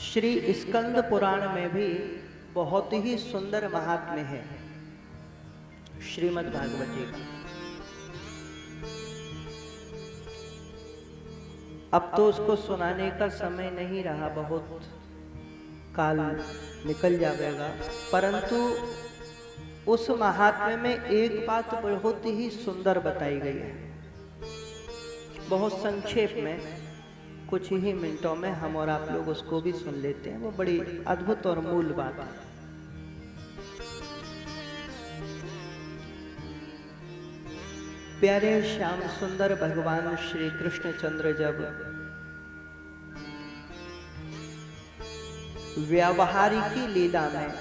श्री स्कंद पुराण में भी बहुत ही सुंदर महात्म्य है श्रीमद् भागवत जी का। अब तो उसको सुनाने का समय नहीं रहा, बहुत काल निकल जाएगा, परंतु उस महात्म्य में एक बात बहुत ही सुंदर बताई गई है। बहुत संक्षेप में कुछ ही मिनटों में हम और आप लोग उसको भी सुन लेते हैं। वो बड़ी अद्भुत और मूल बात है। प्यारे श्याम सुंदर भगवान श्री कृष्ण चंद्र जब व्यावहारिकी लीला में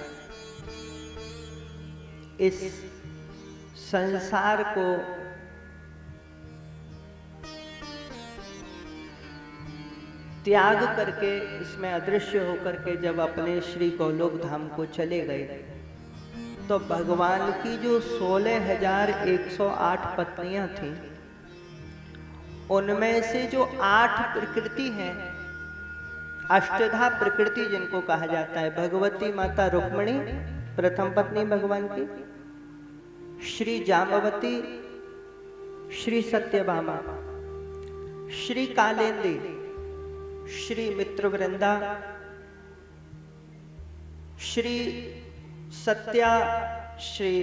इस संसार को त्याग करके, इसमें अदृश्य होकर के जब अपने श्री गोलोक धाम को चले गए, तो भगवान की जो 16,108 पत्नियां थीं, उनमें से जो 8 प्रकृति हैं, अष्टधा प्रकृति जिनको कहा जाता है, भगवती माता रुक्मिणी प्रथम पत्नी भगवान की, श्री जाम्बवती, श्री सत्यभामा, श्री कालिंदी, श्री मित्रवृंदा, श्री सत्या, श्री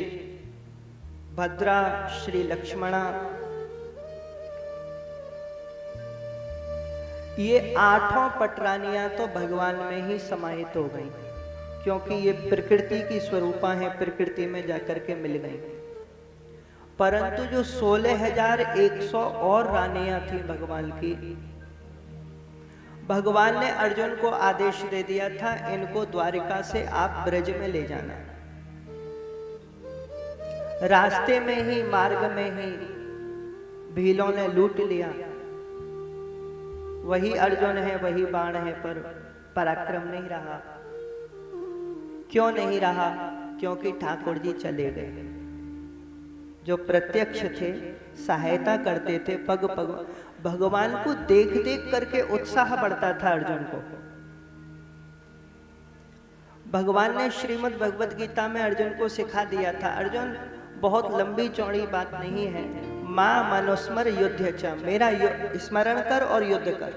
भद्रा, श्री लक्ष्मणा, ये 8 पटरानियां तो भगवान में ही समाहित हो गई, क्योंकि ये प्रकृति की स्वरूपा हैं, प्रकृति में जाकर के मिल गई। परंतु जो 16,100 और रानियां थी भगवान की, भगवान ने अर्जुन को आदेश दे दिया था, इनको द्वारिका से आप ब्रज में ले जाना। रास्ते में ही, मार्ग में ही भीलों ने लूट लिया। वही अर्जुन है, वही बाण है, पर पराक्रम नहीं रहा। क्यों नहीं रहा? क्योंकि ठाकुर जी चले गए। जो प्रत्यक्ष थे, सहायता करते थे, पग पग भगवान को देख देख करके उत्साह बढ़ता था अर्जुन को। भगवान ने श्रीमद् भगवद गीता में अर्जुन को सिखा दिया था, अर्जुन बहुत लंबी चौड़ी बात नहीं है, मां मनुस्मर युद्ध च, मेरा स्मरण कर और युद्ध कर।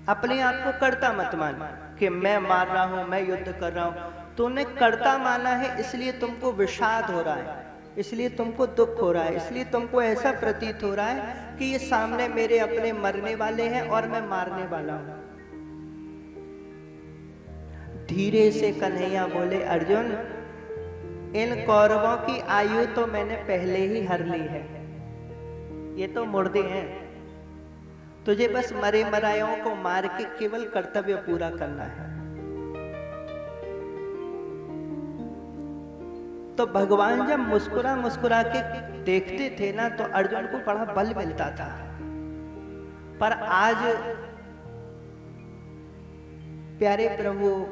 अपने आप को कर्ता मत मान कि मैं मार रहा हूं, मैं युद्ध कर रहा हूं। तूने कर्ता माना है, इसलिए तुमको विषाद हो रहा है, इसलिए तुमको दुख हो रहा है, इसलिए तुमको ऐसा प्रतीत हो रहा है कि ये सामने मेरे अपने मरने वाले हैं और मैं मारने वाला हूं। धीरे से कन्हैया बोले, अर्जुन इन कौरवों की आयु तो मैंने पहले ही हर ली है, ये तो मुर्दे हैं, तुझे बस मरे मरायों को मार के केवल कर्तव्य पूरा करना है। तो भगवान जब मुस्कुरा मुस्कुरा के देखते थे ना, तो अर्जुन को बड़ा बल मिलता था। पर आज प्यारे प्रभु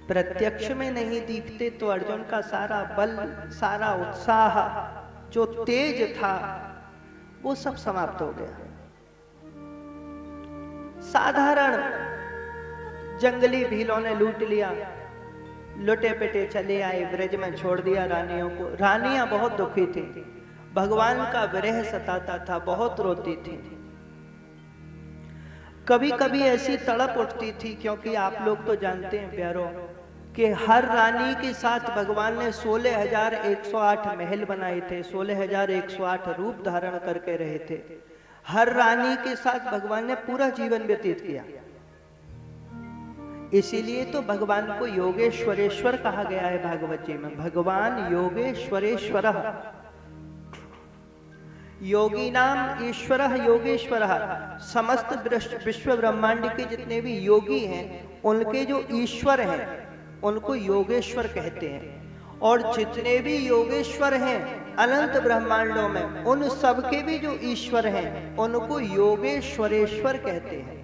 प्रत्यक्ष में नहीं दिखते, तो अर्जुन का सारा बल, सारा उत्साह, जो तेज था, वो सब समाप्त हो गया। साधारण जंगली भीलों ने लूट लिया, लुटे पिटे चले आए, ब्रज में छोड़ दिया रानियों को। रानियां बहुत दुखी थी, भगवान का विरह सताता था, बहुत रोती थी। कभी कभी ऐसी तड़प उठती थी, क्योंकि आप लोग तो जानते हैं प्यारो कि हर रानी के साथ भगवान ने 16,108 महल बनाए थे, 16,108 रूप धारण करके रहे थे। हर रानी के साथ भगवान ने पूरा जीवन व्यतीत किया। इसीलिए तो भगवान को योगेश्वरेश्वर कहा गया है भागवत जी में। भगवान योगेश्वरेश्वर, योगी नाम ईश्वर योगेश्वर। समस्त विश्व ब्रह्मांड के जितने भी योगी हैं, उनके जो ईश्वर हैं उनको योगेश्वर कहते हैं। और जितने भी योगेश्वर हैं अनंत ब्रह्मांडों में, उन सबके भी जो ईश्वर हैं उनको योगेश्वरेश्वर कहते हैं।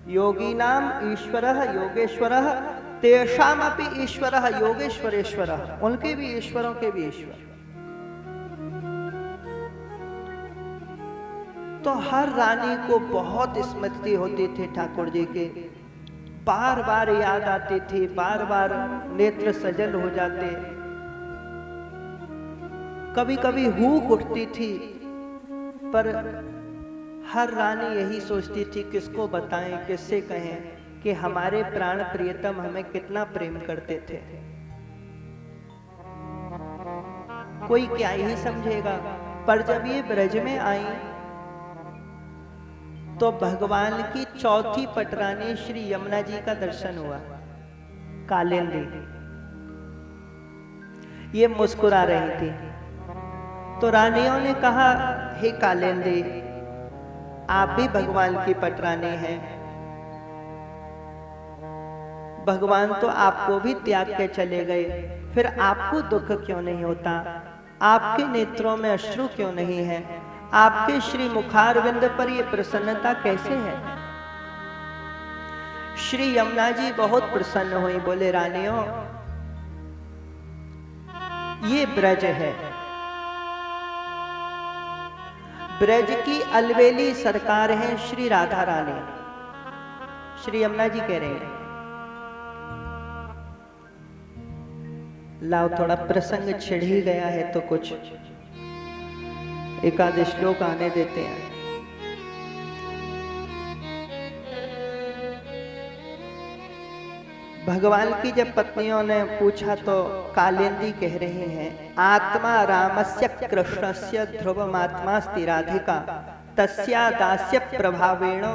योगी नाम ईश्वरः योगेश्वरः तेषामपि ईश्वरः योगेश्वरेश्वरः, उनके भी ईश्वरों के भी ईश्वर। तो हर रानी को बहुत स्मृति होती थी ठाकुर जी के, बार बार याद आती थी, बार बार नेत्र सजल हो जाते, कभी कभी हूक उठती थी, पर हर रानी यही सोचती थी किसको बताएं, किससे कहें कि हमारे प्राण प्रियतम हमें कितना प्रेम करते थे। कोई क्या ही समझेगा। पर जब ये ब्रज में आई तो भगवान की चौथी पटरानी श्री यमुना जी का दर्शन हुआ। कालिंदी ये मुस्कुरा रही थी, तो रानियों ने कहा, हे कालिंदी, आप भी भगवान की पटरानी हैं, भगवान तो आपको भी त्याग के चले गए, फिर आपको दुख क्यों नहीं होता? आपके नेत्रों में अश्रु क्यों नहीं है? आपके श्री मुखारविंद पर ये प्रसन्नता कैसे है? श्री यमुना जी बहुत प्रसन्न हुई, बोले, रानियों, ये ब्रज है, ब्रज की अलवेली सरकार है श्री राधा रानी। श्री यमुना जी कह रहे हैं, लाओ थोड़ा प्रसंग छिड़ ही गया है तो कुछ एक आधे श्लोक आने देते हैं। भगवान की जब पत्नियों ने पूछा तो कालिंदी कह रही हैं, आत्मा रामस्य कृष्णस्य ध्रुवमात्मास्ति राधिका तस्या दास्य प्रभावेण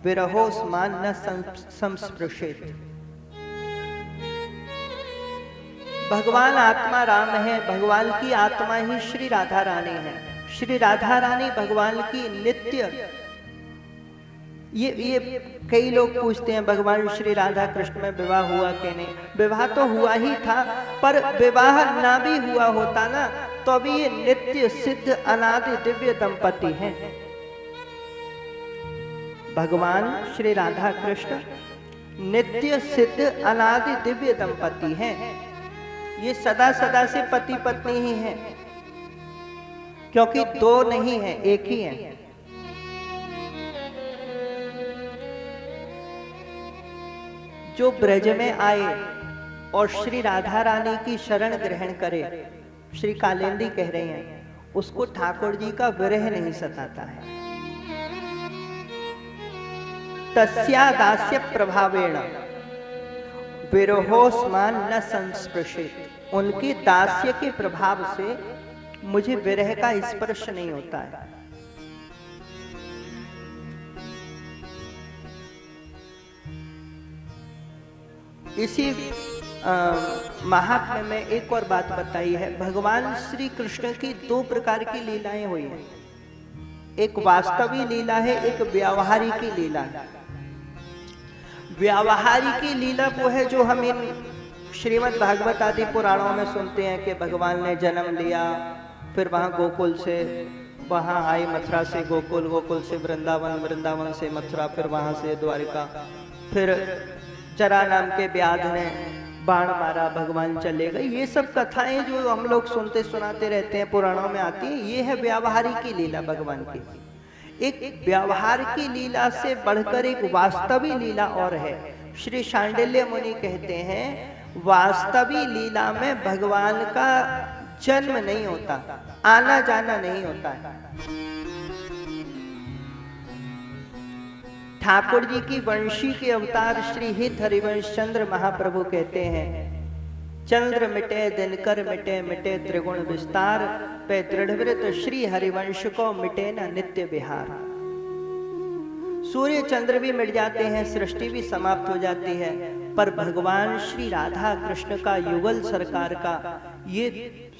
विरहोस्मान न संस्पृशेत। भगवान आत्मा राम है, भगवान की आत्मा ही श्री राधा रानी है। श्री राधा रानी भगवान की नित्य, ये कई लोग पूछते हैं भगवान श्री राधा कृष्ण में विवाह हुआ कि नहीं? विवाह तो हुआ ही था, पर विवाह ना भी हुआ होता ना तो अभी ये नित्य सिद्ध अनादि दिव्य दंपति हैं। भगवान श्री राधा कृष्ण नित्य सिद्ध अनादि दिव्य दंपति हैं। ये सदा सदा से पति पत्नी ही हैं, क्योंकि दो नहीं है, एक ही है। जो ब्रज में आए और श्री राधा रानी की शरण ग्रहण करे, श्री कालिंदी कह रहे हैं, उसको ठाकुर जी का विरह नहीं सताता है। तस्या दास्य प्रभावेण विरहोस्मान न संस्पृशेत। उनके दास्य के प्रभाव से मुझे विरह का स्पर्श नहीं होता है। इसी महात्म्य में एक और बात बताई है। भगवान श्री कृष्ण की दो प्रकार की लीलाएं हुई हैं, एक वास्तवी लीला है, एक व्यावहारिक लीला है। व्यावहारिक लीला वो है जो हम इन श्रीमद् भागवत आदि पुराणों में सुनते हैं कि भगवान ने जन्म लिया, फिर वहां गोकुल से वहां आए, मथुरा से गोकुल, गोकुल से वृंदावन, वृंदावन से मथुरा, फिर वहां से द्वारिका, फिर जरा नाम के व्याध ने बाण मारा, भगवान चले गए। ये सब कथाएं जो हम लोग सुनते सुनाते रहते हैं, पुराणों में आती है, ये है व्यावहारिक की लीला भगवान की। एक व्यवहार की लीला से बढ़कर एक वास्तविक लीला और है। श्री शांडिल्य मुनि कहते हैं, वास्तविक लीला में भगवान का जन्म नहीं होता, आना जाना नहीं होता है। ठाकुर जी की वंशी के अवतार श्री हित हरिवंश चंद्र महाप्रभु कहते हैं, चंद्र मिटे दिनकर मिटे, मिटे त्रिगुण विस्तार, पे दृढ़व्रत श्री हरिवंश को मिटे न नित्य विहार। सूर्य चंद्र भी मिट जाते हैं, सृष्टि भी समाप्त हो जाती है, पर भगवान श्री राधा कृष्ण का युगल सरकार का ये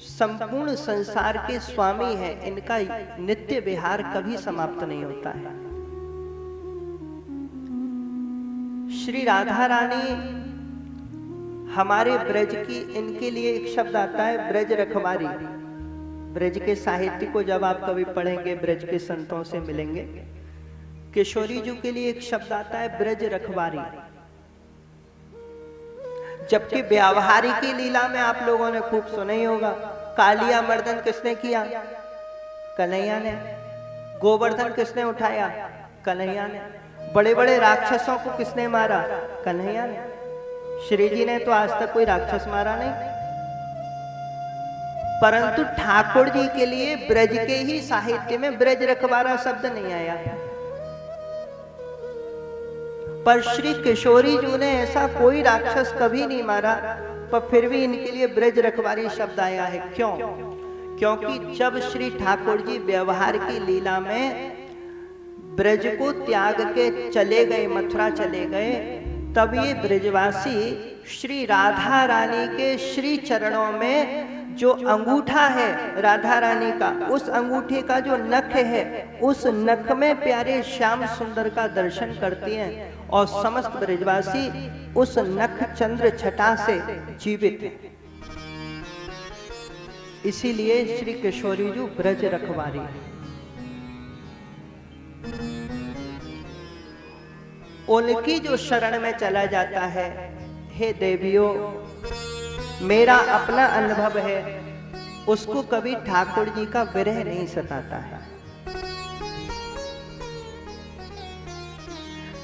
संपूर्ण संसार के स्वामी है, इनका नित्य विहार कभी समाप्त नहीं होता है। श्री राधा रानी हमारे ब्रज की, इनके लिए एक शब्द आता है ब्रज रखवारी। ब्रज के साहित्य को जब आप कभी पढ़ेंगे, ब्रज के संतों से मिलेंगे, किशोरी जी के लिए एक शब्द आता है ब्रज रखवारी। जबकि व्यावहारिक लीला में आप लोगों ने खूब सुना ही होगा, कालिया मर्दन किसने किया? कन्हैया ने। गोवर्धन किसने उठाया? कन्हैया ने। बड़े बड़े राक्षसों को किसने मारा? कन्हैया ने। श्री जी ने तो आज तक कोई राक्षस मारा नहीं, परंतु ठाकुर जी के लिए ब्रज के ही साहित्य में ब्रज रखवारा शब्द नहीं आया। पर श्री किशोरी जी ने ऐसा कोई राक्षस कभी नहीं मारा, पर फिर भी इनके लिए ब्रज रखवारी शब्द आया है। क्यों? क्योंकि जब श्री ठाकुर जी व्यवहार की लीला में ब्रज को त्याग के चले गए, मथुरा चले गए, तब ये ब्रजवासी श्री राधा रानी के श्री चरणों में जो अंगूठा है राधा रानी का, उस अंगूठे का जो नख है, उस नख में प्यारे श्याम सुंदर का दर्शन करती हैं और समस्त ब्रजवासी उस नख चंद्र छटा से जीवित हैं। इसीलिए श्री किशोरी जी ब्रज रखवारी। उनकी जो शरण में चला जाता है, हे देवियों, मेरा अपना अनुभव है, उसको कभी ठाकुर जी का विरह नहीं सताता है।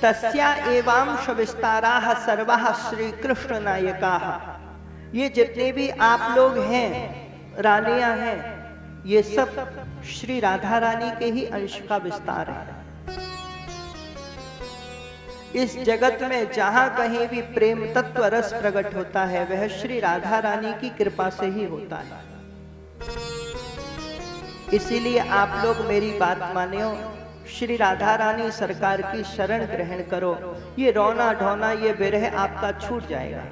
तस्या एवांश विस्ताराः सर्वाः श्री कृष्ण नायकाः। ये जितने भी आप लोग हैं, रानियां हैं, ये सब श्री राधा रानी के ही अंश का विस्तार है। इस जगत में जहां कहीं भी प्रेम तत्व रस प्रकट होता है, वह श्री राधा रानी की कृपा से ही होता है। इसीलिए आप लोग मेरी बात मानियो, श्री राधा रानी सरकार की शरण ग्रहण करो। ये रोना ढोना, ये विरह आपका छूट जाएगा।